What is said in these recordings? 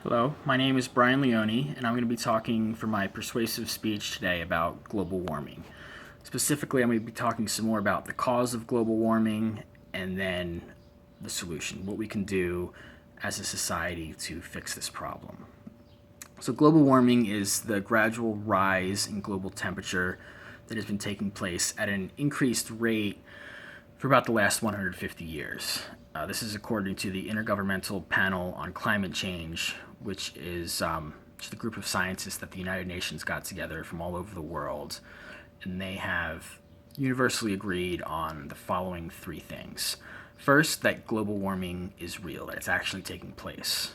Hello, my name is Brian Leone, and I'm going to be talking for my persuasive speech today about global warming. Specifically, I'm going to be talking some more about the cause of global warming and then the solution, what we can do as a society to fix this problem. So, global warming is the gradual rise in global temperature that has been taking place at an increased rate for about the last 150 years. This is according to the Intergovernmental Panel on Climate Change, which is just a group of scientists that the United Nations got together from all over the world. And they have universally agreed on the following three things. First, that global warming is real, that it's actually taking place.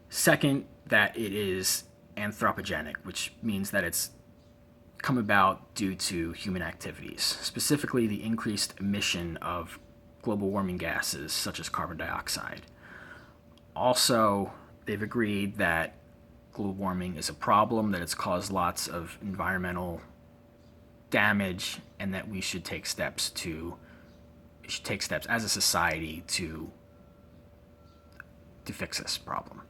Second, that it is anthropogenic, which means that it's come about due to human activities, specifically the increased emission of global warming gases such as carbon dioxide. Also, they've agreed that global warming is a problem, that it's caused lots of environmental damage, and that we should take steps as a society to fix this problem.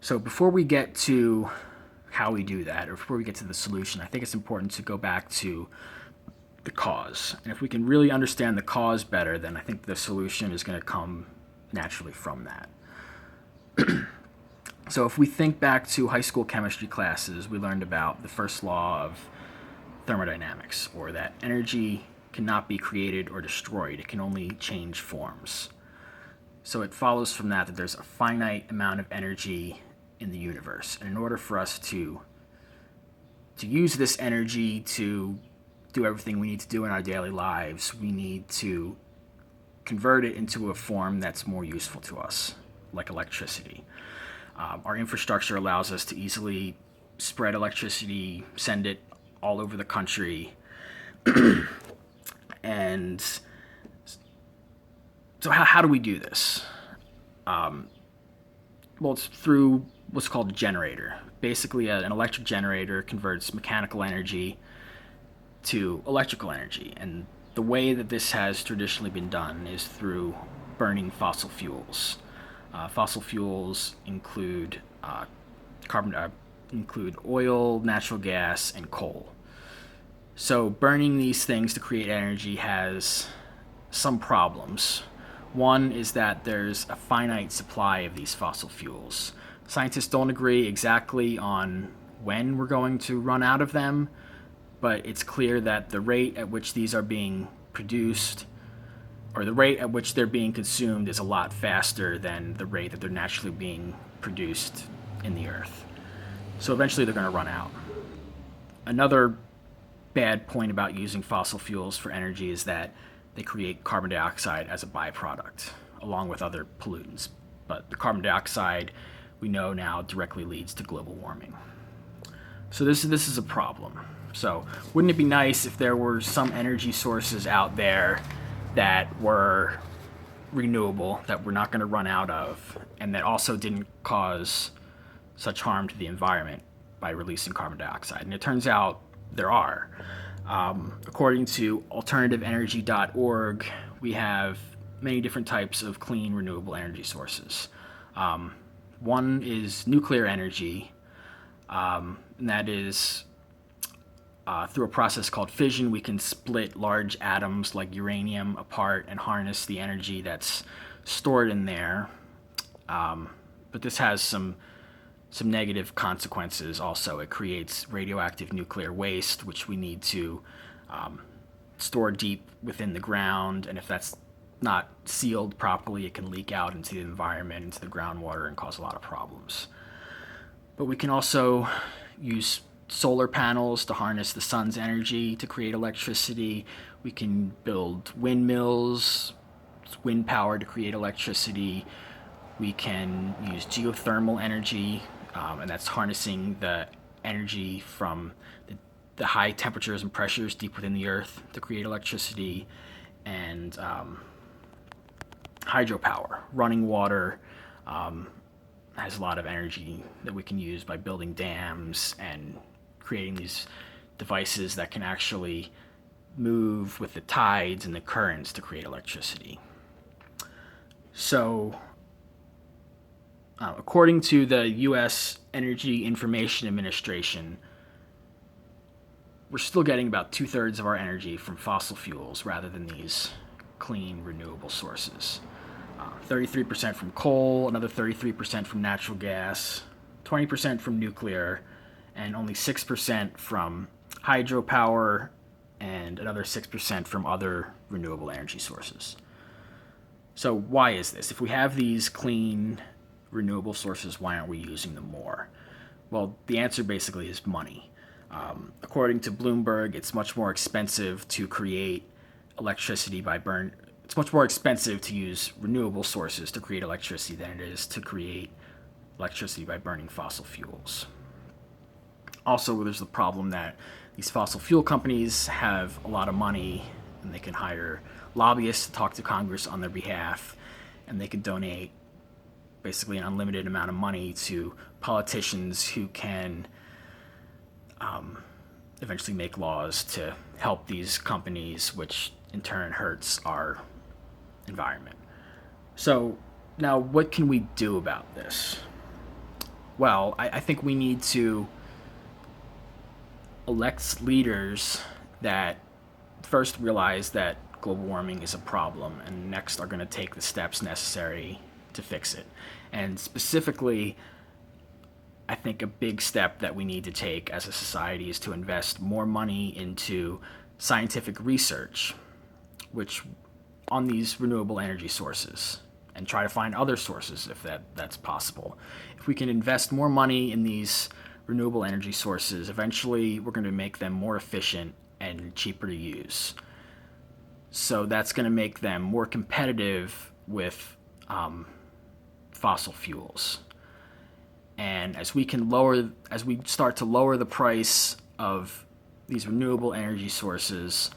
So before we get to how we do that, or before we get to the solution, I think it's important to go back to the cause. And if we can really understand the cause better, then I think the solution is going to come naturally from that. So if we think back to high school chemistry classes, we learned about the first law of thermodynamics, or that energy cannot be created or destroyed, it can only change forms. So it follows from that there's a finite amount of energy in the universe. And in order for us to use this energy to do everything we need to do in our daily lives, we need to convert it into a form that's more useful to us, like electricity. Our infrastructure allows us to easily spread electricity, send it all over the country. And so how do we do this? Well, it's through what's called a generator. Basically, an electric generator converts mechanical energy to electrical energy. And the way that this has traditionally been done is through burning fossil fuels. Fossil fuels include include oil, natural gas, and coal. So burning these things to create energy has some problems. One is that there's a finite supply of these fossil fuels. Scientists don't agree exactly on when we're going to run out of them, but it's clear that the rate at which these are being produced, or the rate at which they're being consumed, is a lot faster than the rate that they're naturally being produced in the earth. So eventually they're going to run out. Another bad point about using fossil fuels for energy is that they create carbon dioxide as a byproduct, along with other pollutants. But the carbon dioxide, we know now, directly leads to global warming. So this is a problem. So wouldn't it be nice if there were some energy sources out there that were renewable, that we're not going to run out of, and that also didn't cause such harm to the environment by releasing carbon dioxide? And it turns out there are. According to alternativeenergy.org, we have many different types of clean, renewable energy sources. One is nuclear energy, and that is through a process called fission. We can split large atoms like uranium apart and harness the energy that's stored in there. But this has some negative consequences also. It creates radioactive nuclear waste, which we need to store deep within the ground, and if that's not sealed properly, it can leak out into the environment, into the groundwater, and cause a lot of problems. But we can also use solar panels to harness the sun's energy to create electricity. We can build windmills, wind power, to create electricity. We can use geothermal energy, and that's harnessing the energy from the high temperatures and pressures deep within the earth to create electricity. And hydropower, running water, has a lot of energy that we can use by building dams and creating these devices that can actually move with the tides and the currents to create electricity. So According to the U.S. Energy Information Administration, we're still getting about 2/3 of our energy from fossil fuels rather than these clean, renewable sources. 33% from coal, another 33% from natural gas, 20% from nuclear, and only 6% from hydropower, and another 6% from other renewable energy sources. So, why is this? If we have these clean, renewable sources, why aren't we using them more? Well, the answer basically is money. According to Bloomberg, it's much more expensive to create electricity by burn. It's much more expensive to use renewable sources to create electricity than it is to create electricity by burning fossil fuels. Also, there's the problem that these fossil fuel companies have a lot of money and they can hire lobbyists to talk to Congress on their behalf, and they can donate basically an unlimited amount of money to politicians who can eventually make laws to help these companies, which in turn hurts our environment. So now what can we do about this? Well, I think we need to elect leaders that first realize that global warming is a problem and next are going to take the steps necessary to fix it. And specifically, I think a big step that we need to take as a society is to invest more money into scientific research, which on these renewable energy sources, and try to find other sources if that's possible. If we can invest more money in these renewable energy sources, eventually we're going to make them more efficient and cheaper to use. So that's going to make them more competitive with fossil fuels. And as we start to lower the price of these renewable energy sources,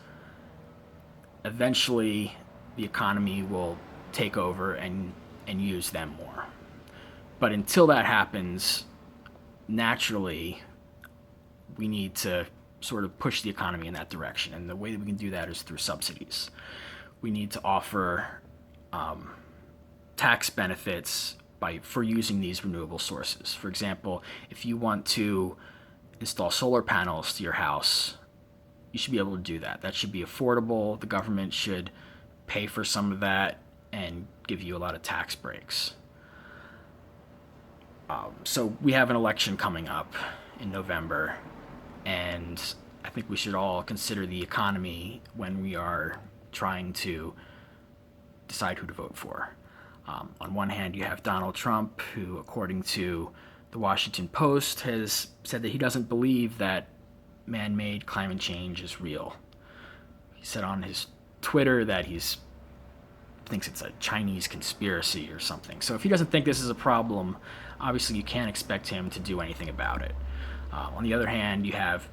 eventually the economy will take over and use them more. But until that happens, naturally, we need to sort of push the economy in that direction. And the way that we can do that is through subsidies. We need to offer tax benefits for using these renewable sources. For example, if you want to install solar panels to your house, you should be able to do that. That should be affordable. The government should pay for some of that and give you a lot of tax breaks. So we have an election coming up in November, and I think we should all consider the economy when we are trying to decide who to vote for. On one hand, you have Donald Trump, who, according to the Washington Post, has said that he doesn't believe that man-made climate change is real. He said on his Twitter that he thinks it's a Chinese conspiracy or something. So if he doesn't think this is a problem, obviously you can't expect him to do anything about it. On the other hand, you have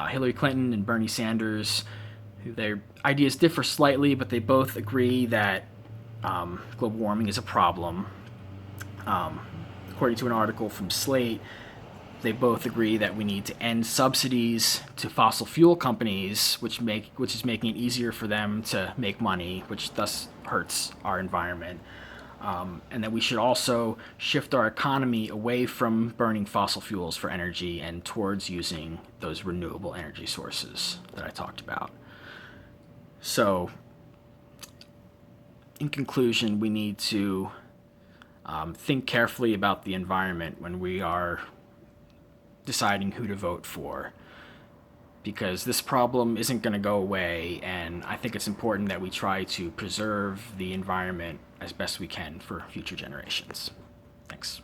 Hillary Clinton and Bernie Sanders, who their ideas differ slightly, but they both agree that global warming is a problem. According to an article from Slate, they both agree that we need to end subsidies to fossil fuel companies, which is making it easier for them to make money, which thus hurts our environment. And that we should also shift our economy away from burning fossil fuels for energy and towards using those renewable energy sources that I talked about. So, in conclusion, we need to think carefully about the environment when we are deciding who to vote for, because this problem isn't going to go away, and I think it's important that we try to preserve the environment as best we can for future generations. Thanks.